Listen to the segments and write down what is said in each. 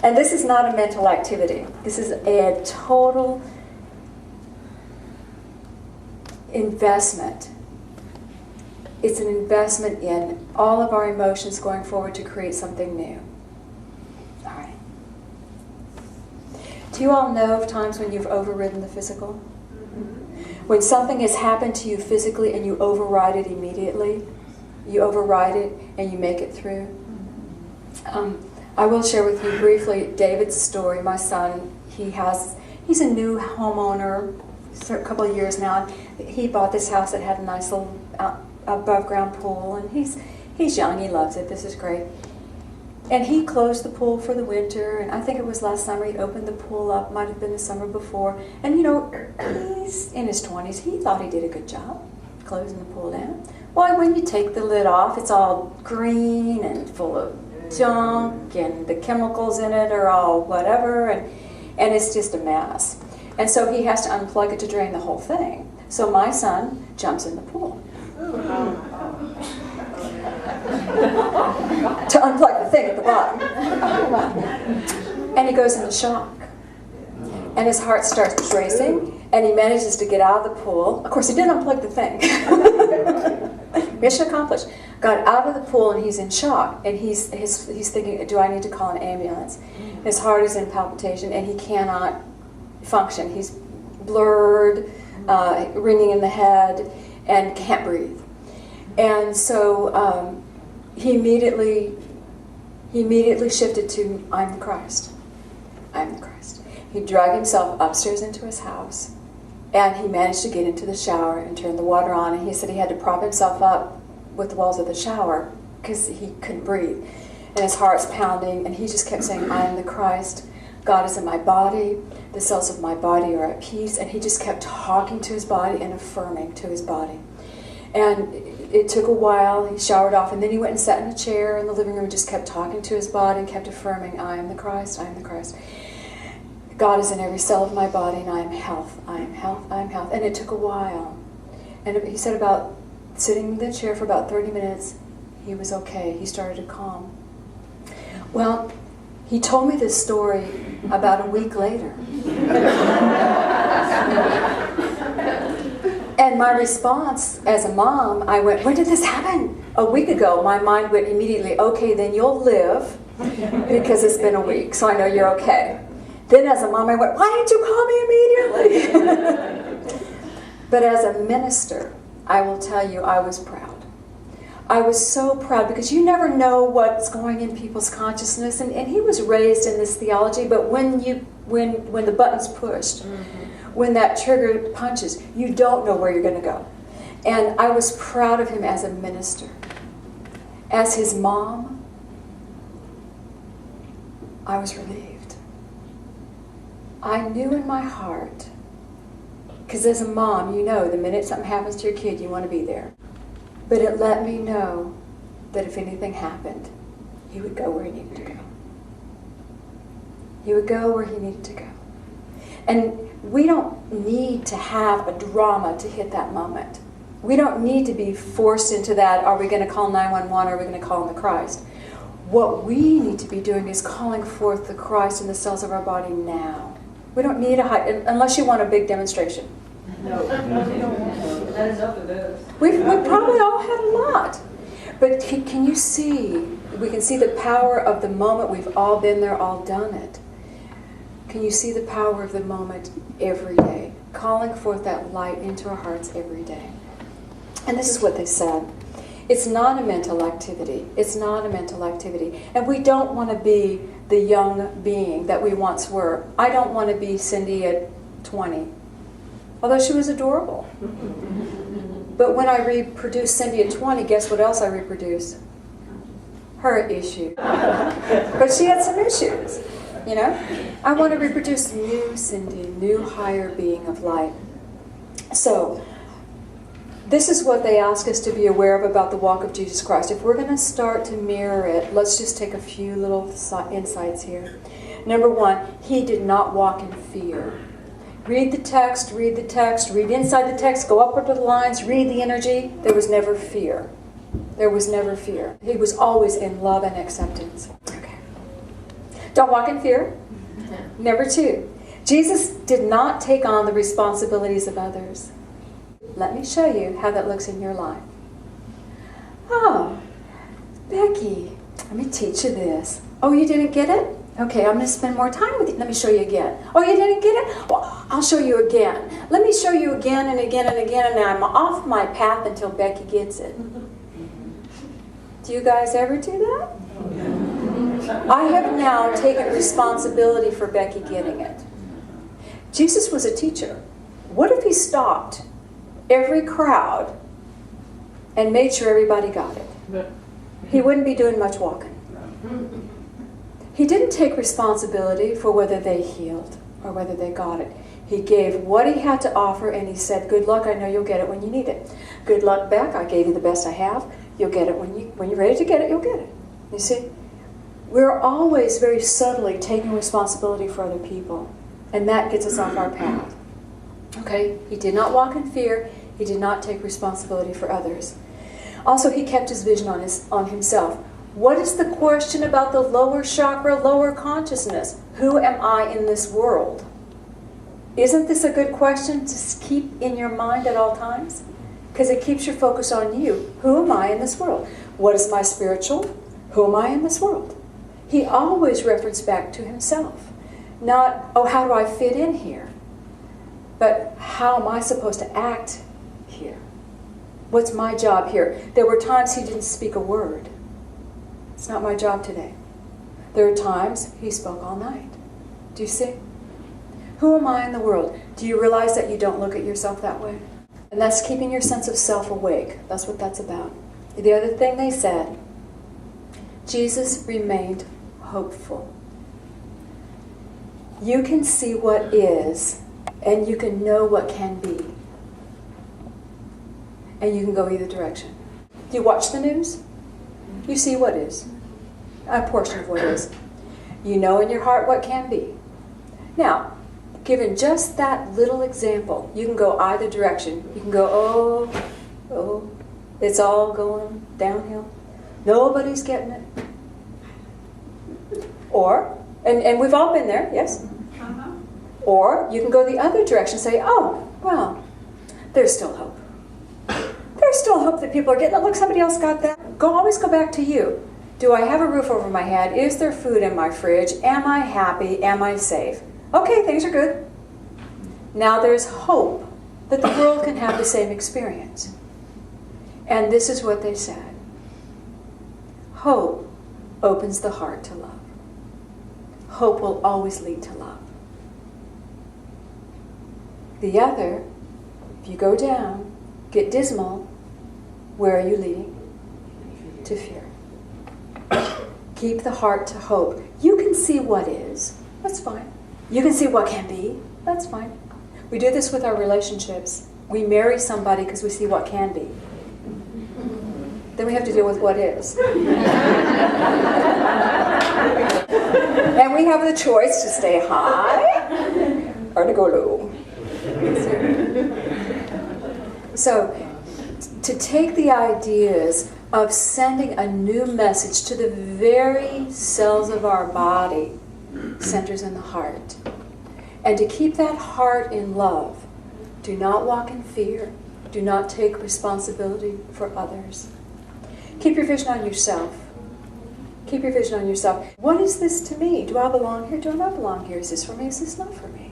And this is not a mental activity. This is a total investment. It's an investment in all of our emotions going forward to create something new. All right. Do you all know of times when you've overridden the physical? When something has happened to you physically and you override it immediately? You override it and you make it through? I will share with you briefly David's story. My son, he's a new homeowner, a couple of years now. He bought this house that had a nice little above ground pool, and he's young, he loves it, this is great. And he closed the pool for the winter, and I think it was last summer he opened the pool up, might have been the summer before. And you know, he's in his 20s, he thought he did a good job closing the pool down. Well, when you take the lid off, it's all green and full of junk, and the chemicals in it are all whatever, and it's just a mess. And so he has to unplug it to drain the whole thing. So my son jumps in the pool to unplug the thing at the bottom. And he goes into shock. And his heart starts racing, and he manages to get out of the pool. Of course, he didn't unplug the thing. Mission accomplished. Got out of the pool, and he's in shock. And he's thinking, do I need to call an ambulance? His heart is in palpitation, and he cannot function. He's blurred, ringing in the head, and can't breathe. And so he immediately shifted to, I'm the Christ. I'm the Christ. He dragged himself upstairs into his house, and he managed to get into the shower and turn the water on. And he said he had to prop himself up with the walls of the shower because he couldn't breathe. And his heart's pounding, and he just kept saying, I am the Christ. God is in my body. The cells of my body are at peace. And he just kept talking to his body and affirming to his body. And it took a while. He showered off, and then he went and sat in a chair in the living room and just kept talking to his body and kept affirming, I am the Christ, I am the Christ. God is in every cell of my body, and I am health, I am health, I am health. And it took a while. And he said about sitting in the chair for about 30 minutes, he was okay. He started to calm. Well, he told me this story about a week later. And my response as a mom, I went, when did this happen? A week ago. My mind went immediately, okay, then you'll live because it's been a week, so I know you're okay. Then as a mom, I went, why didn't you call me immediately? But as a minister, I will tell you, I was proud. I was so proud because you never know what's going in people's consciousness. And he was raised in this theology, but when the button's pushed, when that trigger punches, you don't know where you're going to go. And I was proud of him as a minister. As his mom, I was relieved. I knew in my heart, because as a mom, you know the minute something happens to your kid, you want to be there. But it let me know that if anything happened, he would go where he needed to go. He would go where he needed to go. And we don't need to have a drama to hit that moment. We don't need to be forced into that, are we going to call 911 or are we going to call on the Christ? What we need to be doing is calling forth the Christ in the cells of our body now. We don't need unless you want a big demonstration. No. That is up to this. We've probably all had a lot. But can you see, we can see the power of the moment. We've all been there, all done it. Can you see the power of the moment every day? Calling forth that light into our hearts every day. And this is what they said. It's not a mental activity. It's not a mental activity. And we don't want to be the young being that we once were. I don't want to be Cindy at 20. Although she was adorable. But when I reproduce Cindy at 20, guess what else I reproduce? Her issue. But she had some issues, you know? I want to reproduce new Cindy, new higher being of light. So, this is what they ask us to be aware of about the walk of Jesus Christ. If we're going to start to mirror it, let's just take a few little insights here. Number one, he did not walk in fear. Read the text, read inside the text, go upward to the lines, read the energy. There was never fear. There was never fear. He was always in love and acceptance. Okay. Don't walk in fear. Number 2, Jesus did not take on the responsibilities of others. Let me show you how that looks in your life. Oh, Becky, let me teach you this. Oh, you didn't get it? Okay, I'm going to spend more time with you. Let me show you again. Oh, you didn't get it? Well, I'll show you again. Let me show you again and again and again, and I'm off my path until Becky gets it. Do you guys ever do that? I have now taken responsibility for Becky getting it. Jesus was a teacher. What if he stopped every crowd and made sure everybody got it? He wouldn't be doing much walking. He didn't take responsibility for whether they healed or whether they got it. He gave what he had to offer, and he said, good luck, I know you'll get it when you need it. Good luck, Beck, I gave you the best I have. You'll get it when you're ready to get it, you'll get it. You see? We're always very subtly taking responsibility for other people, and that gets us off our path. Okay? He did not walk in fear. He did not take responsibility for others. Also, he kept his vision on himself. What is the question about the lower chakra, lower consciousness? Who am I in this world? Isn't this a good question to keep in your mind at all times? Because it keeps your focus on you. Who am I in this world? What is my spiritual? Who am I in this world? He always referenced back to himself. Not, oh, how do I fit in here? But how am I supposed to act here? What's my job here? There were times he didn't speak a word. It's not my job today. There are times he spoke all night. Do you see? Who am I in the world? Do you realize that you don't look at yourself that way? And that's keeping your sense of self awake. That's what that's about. The other thing they said, Jesus remained hopeful. You can see what is, and you can know what can be. And you can go either direction. Do you watch the news? You see what is. A portion of what is. You know in your heart what can be. Now, given just that little example, you can go either direction. You can go, oh, it's all going downhill. Nobody's getting it. Or, and we've all been there, yes? Or you can go the other direction and say, oh, well, there's still hope. There's still hope that people are getting it. Look, somebody else got that. Always go back to you. Do I have a roof over my head? Is there food in my fridge? Am I happy? Am I safe? Okay, things are good. Now there's hope that the world can have the same experience. And this is what they said. Hope opens the heart to love. Hope will always lead to love. The other, if you go down, get dismal, where are you leading? To fear. Keep the heart to hope. You can see what is. That's fine. You can see what can be. That's fine. We do this with our relationships. We marry somebody because we see what can be. Then we have to deal with what is. And we have the choice to stay high or to go low. So, to take the ideas of sending a new message to the very cells of our body, centers in the heart, and to keep that heart in love. Do not walk in fear. Do not take responsibility for others. Keep your vision on yourself. Keep your vision on yourself. What is this to me? Do I belong here? Do I not belong here? Is this for me? Is this not for me?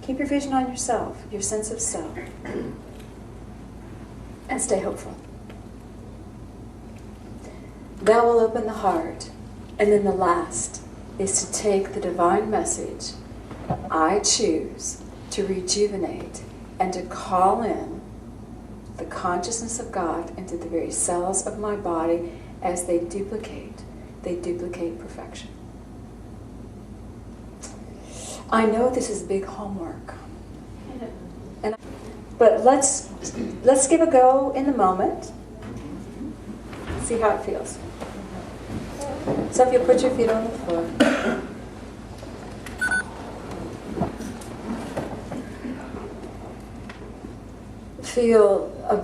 Keep your vision on yourself, your sense of self. And stay hopeful. That will open the heart. And then the last is to take the divine message, I choose to rejuvenate and to call in the consciousness of God into the very cells of my body as they duplicate perfection. I know this is big homework. But let's give a go in the moment. See how it feels. So if you put your feet on the floor. Feel a